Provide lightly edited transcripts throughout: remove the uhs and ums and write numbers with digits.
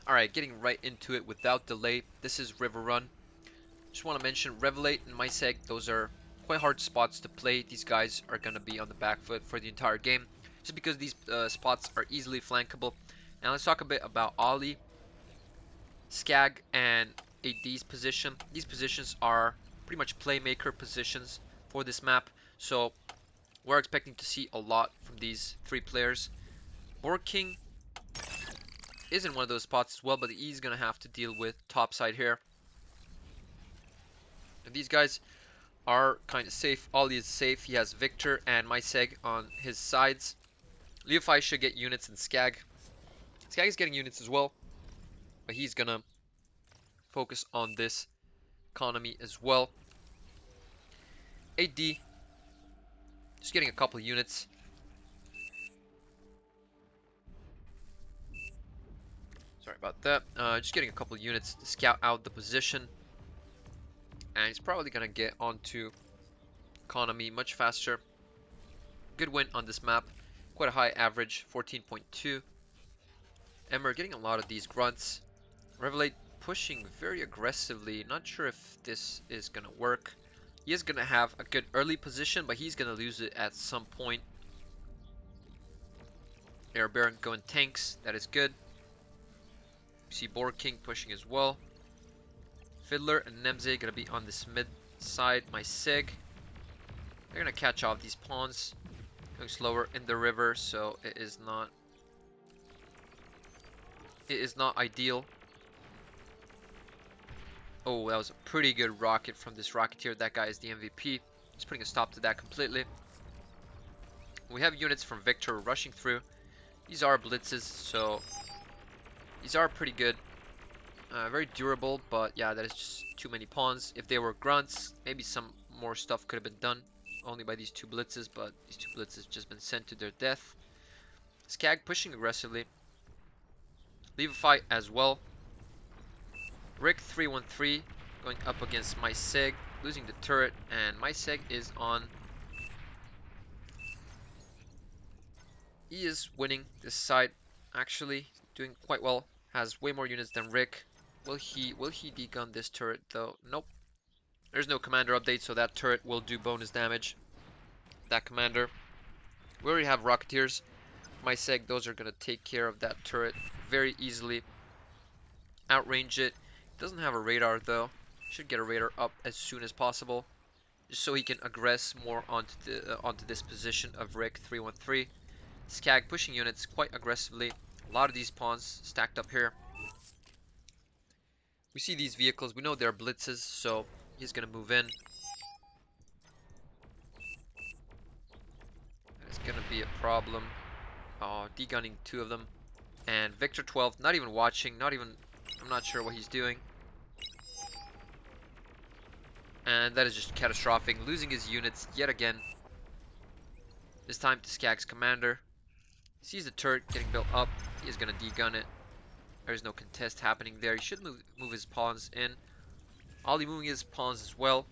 Alright, getting right into it without delay. This is Riverrun. Just want to mention Revelate and Myseg, those are quite hard spots to play. These guys are going to be on the back foot for the entire game, just because these spots are easily flankable. Now let's talk a bit about Ollie, Skag, and AD's position. These positions are pretty much playmaker positions for this map, so we're expecting to see a lot from these three players. Borg King is in one of those spots as well, but he's going to have to deal with topside here. And these guys are kind of safe. Ollie is safe. He has Victor and Myseg on his sides. Leofy should get units and Skag. Skag is getting units as well, but he's going to focus on this economy as well. AD just getting a couple units. Sorry about that. Just getting a couple units to scout out the position. And he's probably going to get onto economy much faster. Good win on this map. Quite a high average, 14.2. Emmer getting a lot of these grunts. Revelate pushing very aggressively. Not sure if this is going to work. He is going to have a good early position, but he's going to lose it at some point. Air Baron going tanks. That is good. You see Borg King pushing as well. Fiddler and Nemze going to be on this mid side. Myseg. They're going to catch off these pawns. Going slower in the river, so it is not ideal. Oh, that was a pretty good rocket from this Rocketeer. That guy is the MVP. He's putting a stop to that completely. We have units from Victor rushing through. These are blitzes, so these are pretty good. Very durable, but yeah, that is just too many pawns. If they were grunts, maybe some more stuff could have been done only by these two blitzes, but these two blitzes just been sent to their death. Skag pushing aggressively. Leave a fight as well. Rick 313 going up against Myseg, losing the turret, and Myseg is on. He is winning this side, actually doing quite well. Has way more units than Rick. Will he degun this turret though? Nope. There's no commander update, so that turret will do bonus damage. That commander. We already have Rocketeers. Myseg, those are gonna take care of that turret very easily. Outrange it. Doesn't have a radar though. Should get a radar up as soon as possible, just so he can aggress more onto this position of Rick 313. Skag pushing units quite aggressively. A lot of these pawns stacked up here. We see these vehicles. We know they're blitzes, so he's gonna move in. It's gonna be a problem. Oh, degunning two of them. And Victor 12, not even watching, I'm not sure what he's doing. And that is just catastrophic, losing his units yet again. This time to Skag's commander. Sees the turret getting built up, he is going to degun it. There's no contest happening there. He should move his pawns in. Ollie moving his pawns as well.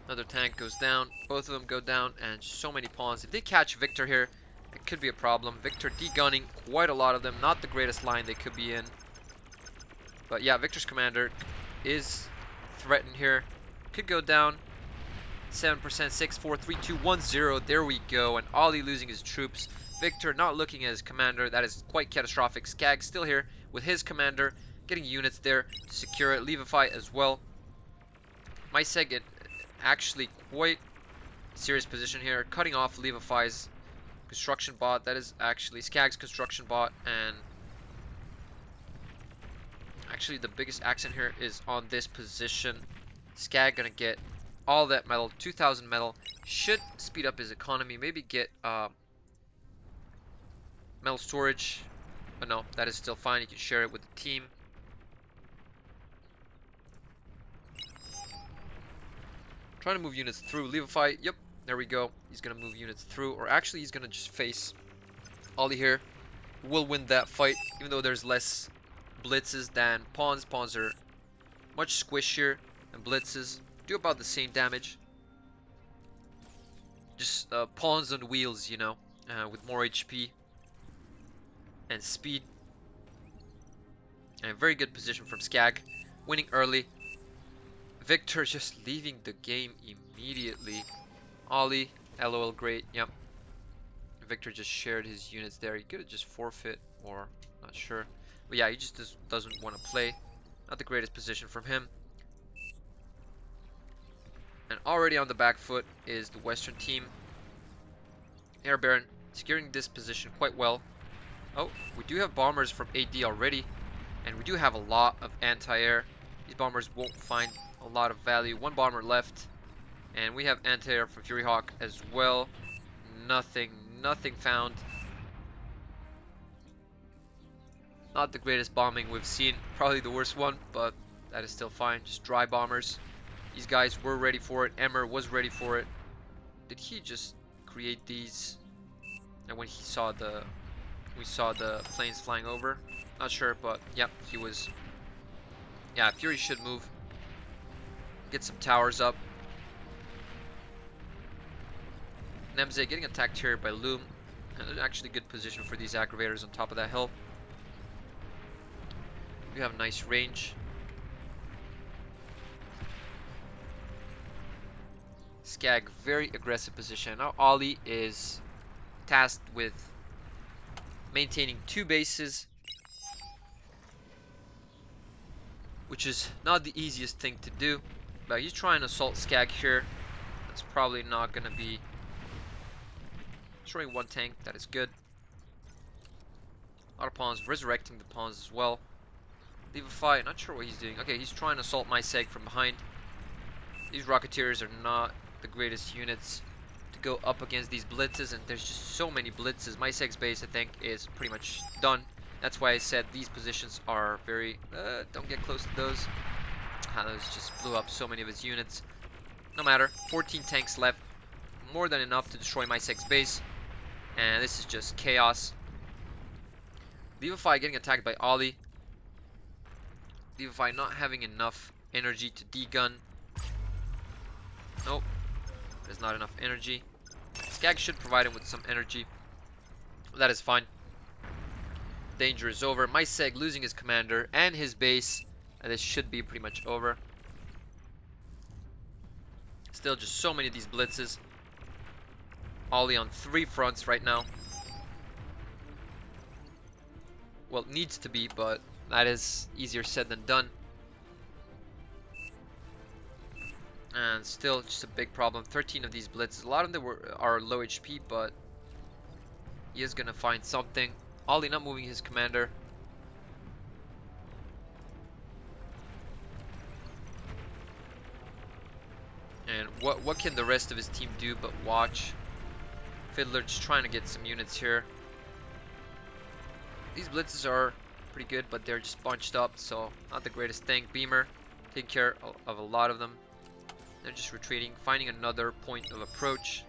Another tank goes down, both of them go down, and so many pawns. If they catch Victor here, it could be a problem. Victor degunning quite a lot of them. Not the greatest line they could be in. But yeah, Victor's commander is threatened here. Could go down. 7%, 6, 4, 3, 2, 1, 0. There we go. And Ollie losing his troops. Victor not looking at his commander. That is quite catastrophic. Skag still here with his commander. Getting units there to secure it. Leave a fight as well. Myseg actually quite serious position here. Cutting off Levifi's construction bot. That is actually Skag's construction bot. And actually the biggest accent here is on this position. Skag gonna get all that metal, 2,000 metal. Should speed up his economy. Maybe get metal storage. But no, that is still fine. You can share it with the team. Trying to move units through. Levi, yep, there we go. He's going to move units through. Or actually, he's going to just face Ollie here. Will win that fight, even though there's less blitzes than pawns. Pawns are much squishier than blitzes. Do about the same damage. Just pawns on wheels, you know, with more HP and speed. And very good position from Skag. Winning early. Victor just leaving the game immediately. Ollie, LOL, great. Yep. Victor just shared his units there. He could have just forfeit, or not sure. But yeah, he just doesn't want to play. Not the greatest position from him. And already on the back foot is the Western team. Air Baron securing this position quite well. Oh, we do have bombers from AD already. And we do have a lot of anti-air. These bombers won't find a lot of value. One bomber left. And we have anti-air from Fury Hawk as well. Nothing found. Not the greatest bombing we've seen. Probably the worst one, but that is still fine. Just dry bombers. These guys were ready for it. Emmer was ready for it. Did he just create these? And when he saw we saw the planes flying over. Not sure, but yep, he was. Yeah, Fury should move. Get some towers up. Nemze getting attacked here by Loom. Actually good position for these aggravators on top of that hill. We have nice range. Skag, very aggressive position. Now Ollie is tasked with maintaining 2 bases, which is not the easiest thing to do. But he's trying to assault Skag here. That's probably not going to be destroying 1 tank. That is good. A lot of pawns, resurrecting the pawns as well. Leavify, not sure what he's doing. Okay, he's trying to assault my seg from behind. These Rocketeers are not the greatest units to go up against these blitzes, and there's just so many blitzes. My seg's base, I think, is pretty much done. That's why I said these positions are very... don't get close to those. Those just blew up so many of his units. No matter. 14 tanks left. More than enough to destroy my seg's base. And this is just chaos. Leavify getting attacked by Ollie. Leavify not having enough energy to degun. Nope. There's not enough energy. Skag should provide him with some energy. That is fine. Danger is over. My seg losing his commander and his base. And this should be pretty much over. Still just so many of these blitzes. Ollie on 3 fronts right now. Well, it needs to be, but that is easier said than done. And still just a big problem. 13 of these blitzes. A lot of them are low HP, but he is going to find something. Ollie not moving his commander. And what can the rest of his team do but watch? Fiddler just trying to get some units here. These blitzes are pretty good, but they're just bunched up, so not the greatest thing. Beamer taking care of a lot of them. They're just retreating, finding another point of approach.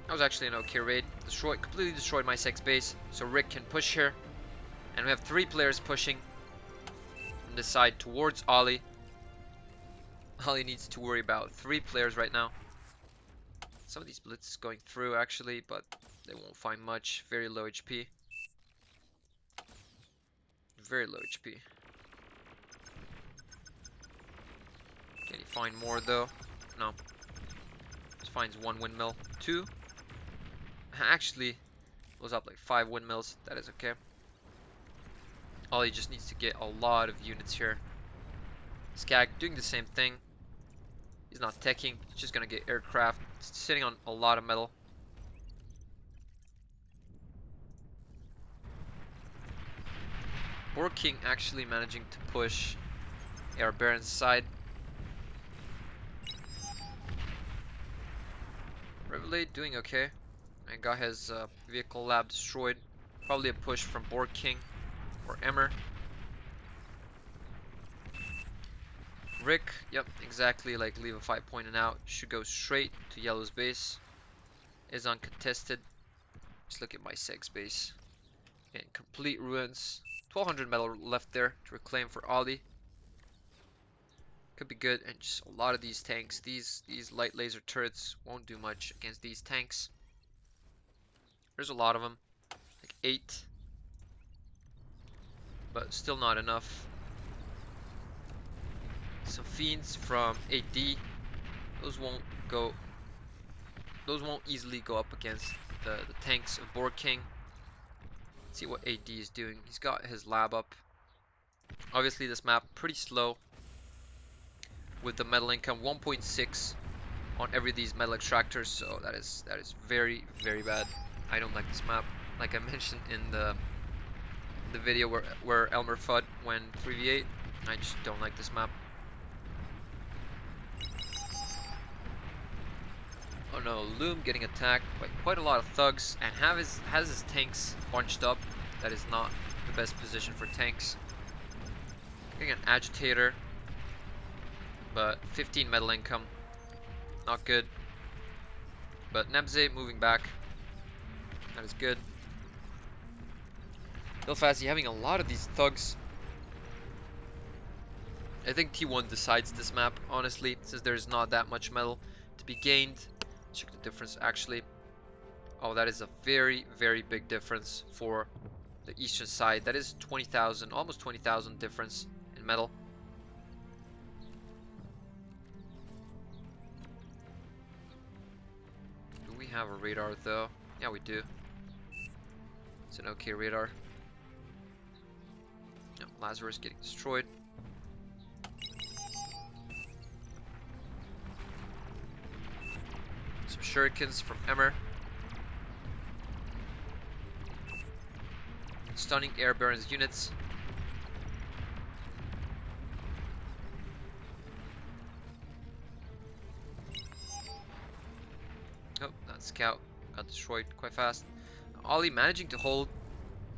That was actually an okay raid. Completely destroyed my seg's base, so Rick can push here. And we have 3 players pushing from this side towards Ollie. Ollie needs to worry about 3 players right now. Some of these blitzes going through actually, but they won't find much. Very low HP. Very low HP. Can he find more though? No. Just finds 1 windmill. 2. Actually, blows up like 5 windmills. That is okay. Ollie just needs to get a lot of units here. Skag doing the same thing. He's not teching. He's just gonna get aircraft. Sitting on a lot of metal. Borg King actually managing to push Air Baron's side. Revelade doing okay. And got his vehicle lab destroyed. Probably a push from Borg King or Emmer. Rick, yep, exactly like Leavify pointed out, should go straight to Yellow's base. Is uncontested. Just look at my seg's base. In complete ruins. 1200 metal left there to reclaim for Ollie. Could be good, and just a lot of these tanks. These light laser turrets won't do much against these tanks. There's a lot of them, like 8, but still not enough. Some fiends from 8D. Those won't go. Those won't easily go up against the tanks of Borg King. Let's see what 8D is doing. He's got his lab up. Obviously, this map pretty slow. With the metal income 1.6 on every of these metal extractors, so that is very bad. I don't like this map. Like I mentioned in the video where Elmer Fudd went 3v8, I just don't like this map. Oh no, Loom getting attacked by quite a lot of thugs and has his tanks bunched up. That is not the best position for tanks. Getting an agitator, but 15 metal income, not good. But Nebze moving back, that is good. Belfast having a lot of these thugs. I think T1 decides this map, honestly, since there's not that much metal to be gained. Check the difference actually. Oh, that is a very big difference for the eastern side. That is 20,000, almost 20,000 difference in metal. Do we have a radar though? Yeah, we do. It's an okay radar. No, Lazarus getting destroyed. Some shurikens from Emmer. Stunning air Baron's units. Oh, that scout got destroyed quite fast. Ollie managing to hold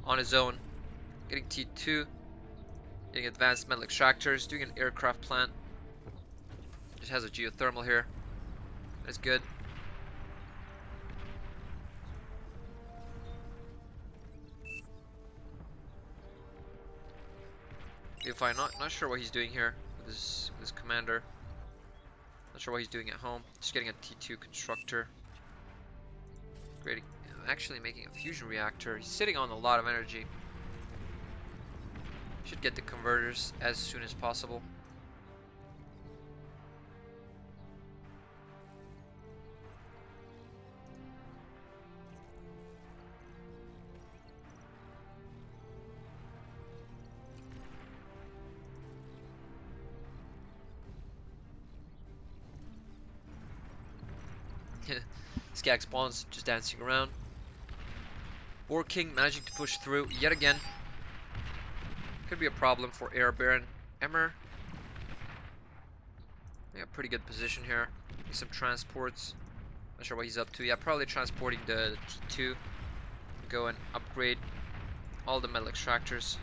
on his own. Getting T2. Getting advanced metal extractors. Doing an aircraft plant. Just has a geothermal here. That's good. If I'm not sure what he's doing here with his commander. Not sure what he's doing at home. Just getting a T2 constructor. Creating, actually making a fusion reactor. He's sitting on a lot of energy. Should get the converters as soon as possible. Skag spawns just dancing around. Borg King managing to push through yet again. Could be a problem for Air Baron. Emmer. Yeah, pretty good position here. Need some transports. Not sure what he's up to. Yeah, probably transporting the T2. Go and upgrade all the metal extractors.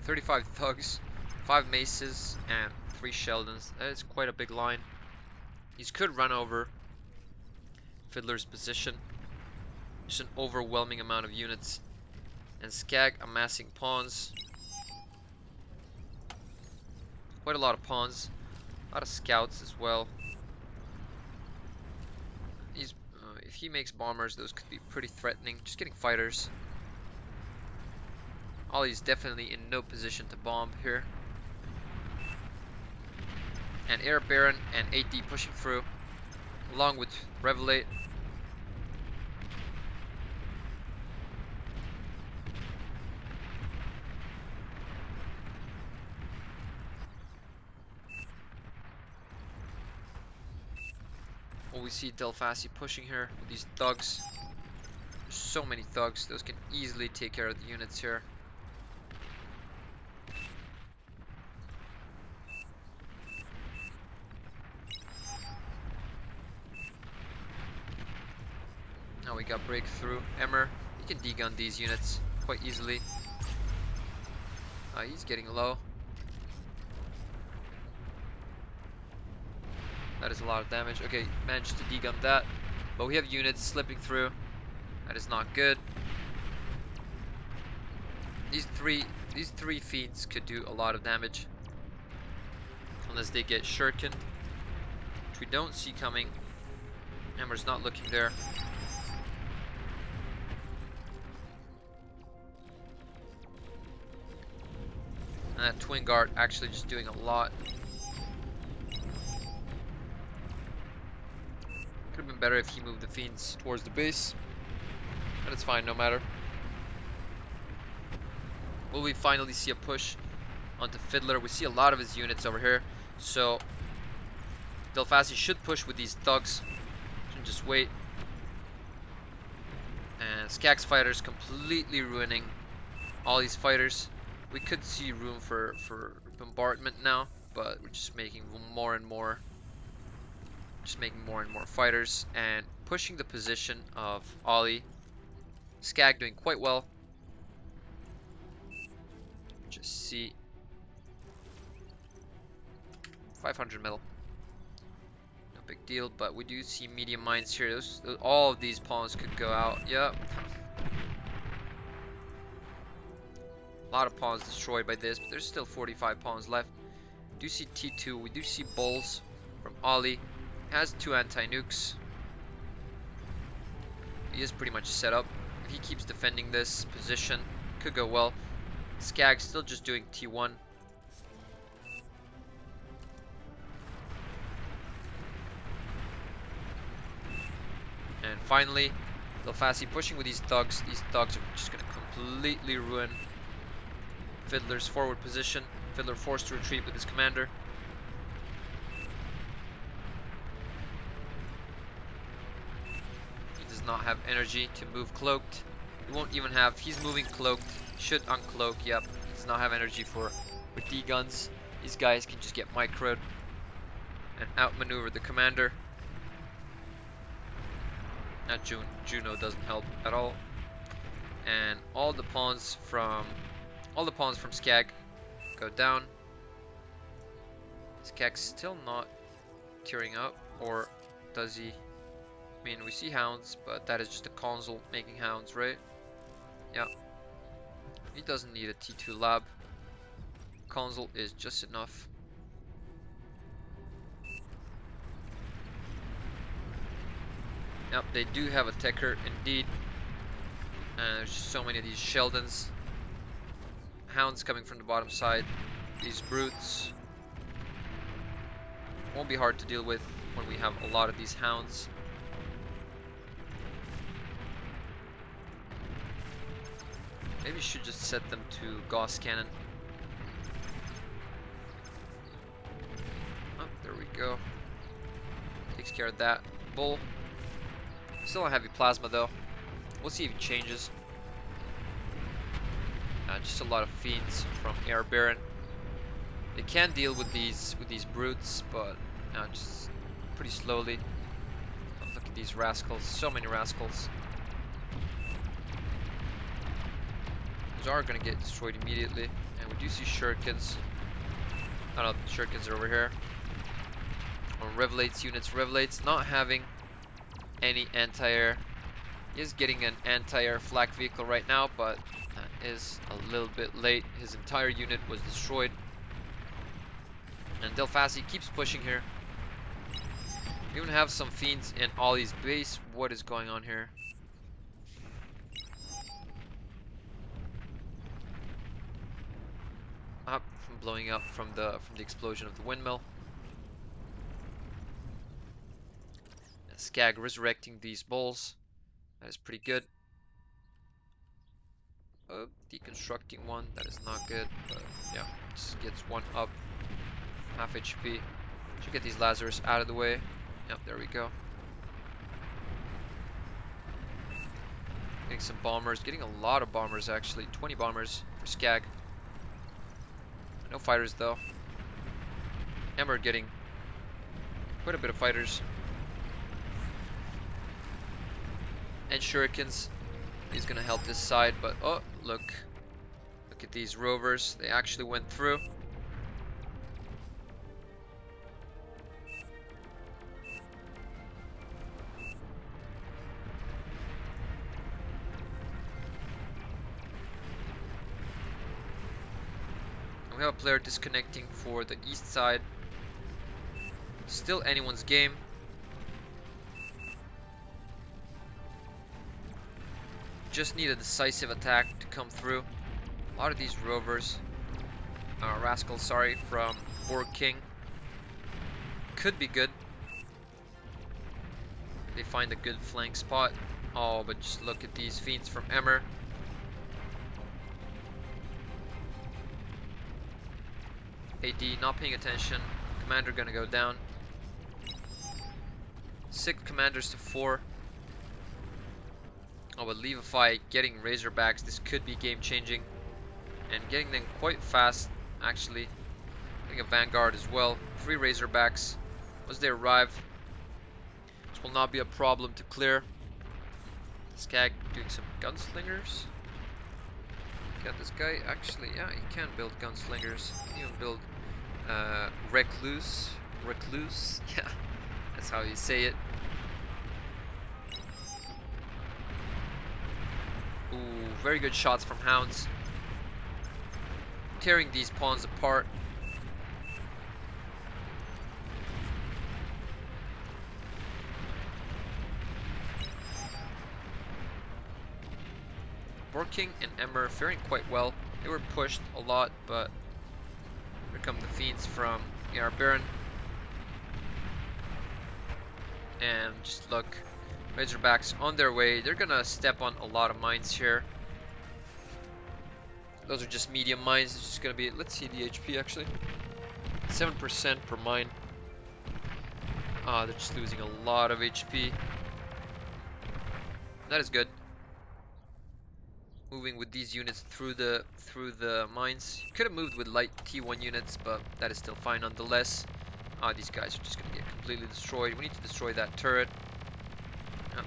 "35 thugs, 5 maces, and 3 Sheldons." That is quite a big line. These could run over Fiddler's position. Just an overwhelming amount of units. And Skag amassing pawns. Quite a lot of pawns. A lot of scouts as well. He's, if he makes bombers, those could be pretty threatening. Just getting fighters. Ollie's definitely in no position to bomb here. And Air Baron and 8D pushing through, along with Revelate. Well, we see Delphasi pushing here with these thugs. There's so many thugs, those can easily take care of the units here. Now we got breakthrough. Emmer, he can degun these units quite easily. He's getting low. That is a lot of damage. Okay, managed to degun that. But we have units slipping through. That is not good. These three fiends could do a lot of damage. Unless they get shuriken, which we don't see coming. Hammer's not looking there. And that twin guard actually just doing a lot. Could have been better if he moved the fiends towards the base. But it's fine, no matter. Will we finally see a push onto Fiddler? We see a lot of his units over here. So Delphasi should push with these thugs. Shouldn't just wait. And Skag's fighters completely ruining all these fighters. We could see room for bombardment now, but we're just making more and more. Just making more and more fighters and pushing the position of Ollie. Skag doing quite well. Just see 500 metal. No big deal, but we do see medium mines here. All of these pawns could go out. Yep. A lot of pawns destroyed by this, but there's still 45 pawns left. We do see T2. We do see bulls from Ollie. Has 2 anti-nukes. He is pretty much set up. If he keeps defending this position, could go well. Skag still just doing T1. And finally, Delphasi pushing with these thugs. These thugs are just going to completely ruin Fiddler's forward position. Fiddler forced to retreat with his commander. He does not have energy to move cloaked. He won't even have, he's moving cloaked. Should uncloak, yep. He does not have energy for D guns. These guys can just get microed and outmaneuver the commander. Not Juno doesn't help at all. And all the pawns from Skag go down. Skag's still not tearing up, or does he? I mean, we see hounds, but that is just a console making hounds, right? Yeah. He doesn't need a T2 lab. Console is just enough. Yep, they do have a Techer indeed. And there's just so many of these Sheldons. Hounds coming from the bottom side. These brutes won't be hard to deal with when we have a lot of these hounds. Maybe you should just set them to Gauss cannon. Oh, there we go. Takes care of that. Bull. Still a heavy plasma though. We'll see if it changes. Just a lot of fiends from Air Baron. They can deal with these brutes, but just pretty slowly. Oh, look at these rascals! So many rascals. Those are gonna get destroyed immediately, and we do see shurikens. Oh no, shurikens are over here. On Revelate's units, Revelate's not having any anti-air. He is getting an anti-air flak vehicle right now, but that is a little bit late. His entire unit was destroyed. And Delphasi keeps pushing here. We even have some fiends in Ollie's base. What is going on here? Up from blowing up from the explosion of the windmill. And Skag resurrecting these bulls. That is pretty good. Deconstructing one, that is not good, but yeah, just gets one up. Half HP. Should get these Lazarus out of the way. Yep, there we go. Getting some bombers, getting a lot of bombers actually. 20 bombers for Skag. No fighters though. Emmer getting quite a bit of fighters. And shurikens. He's gonna help this side, but oh, look at these rovers. They actually went through. We have a player disconnecting for the east side. Still anyone's game. Just need a decisive attack to come through. A lot of these rovers, rascals, sorry, from Borg King could be good. They find a good flank spot. Oh, but just look at these fiends from Emmer. AD not paying attention. Commander gonna go down. 6 commanders to 4. Oh, but Levify getting Razorbacks, this could be game changing. And getting them quite fast, actually. Getting a Vanguard as well. 3 Razorbacks. Once they arrive, this will not be a problem to clear. Skag doing some gunslingers. Got this guy, actually, yeah, he can build gunslingers. He can even build Recluse. Yeah, that's how you say it. Ooh, very good shots from Hounds. Tearing these pawns apart. Borking and Emmer faring quite well. They were pushed a lot, but here come the fiends from our Baron. And just look, Razorbacks on their way. They're gonna step on a lot of mines here. Those are just medium mines. It's just gonna be, let's see the HP actually. 7% per mine. Ah, they're just losing a lot of HP. That is good. Moving with these units through the mines. Could have moved with light T1 units, but that is still fine nonetheless. Ah, these guys are just gonna get completely destroyed. We need to destroy that turret.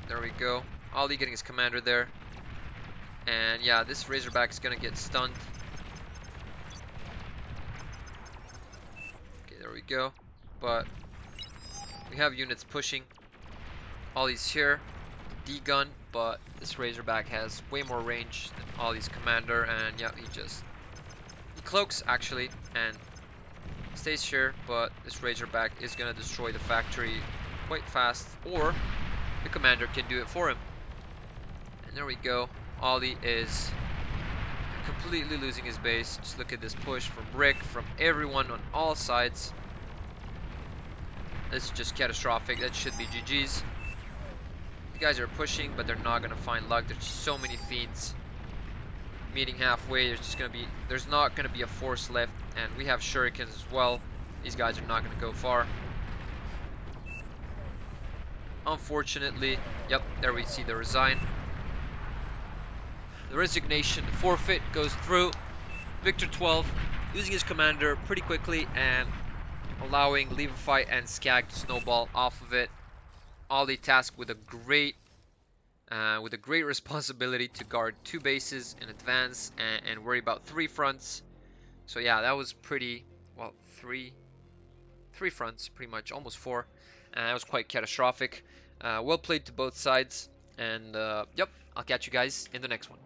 There we go. Ali getting his commander there. And yeah, this Razorback is gonna get stunned. Okay, there we go. But we have units pushing. Ollie's here. D-gun, but this Razorback has way more range than Ollie's commander, and yeah, he cloaks actually and stays here, but this Razorback is gonna destroy the factory quite fast, or the commander can do it for him. And there we go. Ollie is completely losing his base. Just look at this push from Rick, from everyone on all sides. This is just catastrophic. That should be GG's. The guys are pushing, but they're not gonna find luck. There's just so many fiends meeting halfway. There's not gonna be a force left, and we have shurikens as well. These guys are not gonna go far. Unfortunately, yep, there we see the resign. The resignation, the forfeit goes through. Victor 12 losing his commander pretty quickly and allowing Levify and Skag to snowball off of it. Ollie tasked with a great responsibility to guard 2 bases in advance and worry about 3 fronts. So yeah, that was pretty well, 3 fronts, pretty much, almost 4. That was quite catastrophic. Well played to both sides, and yep, I'll catch you guys in the next one.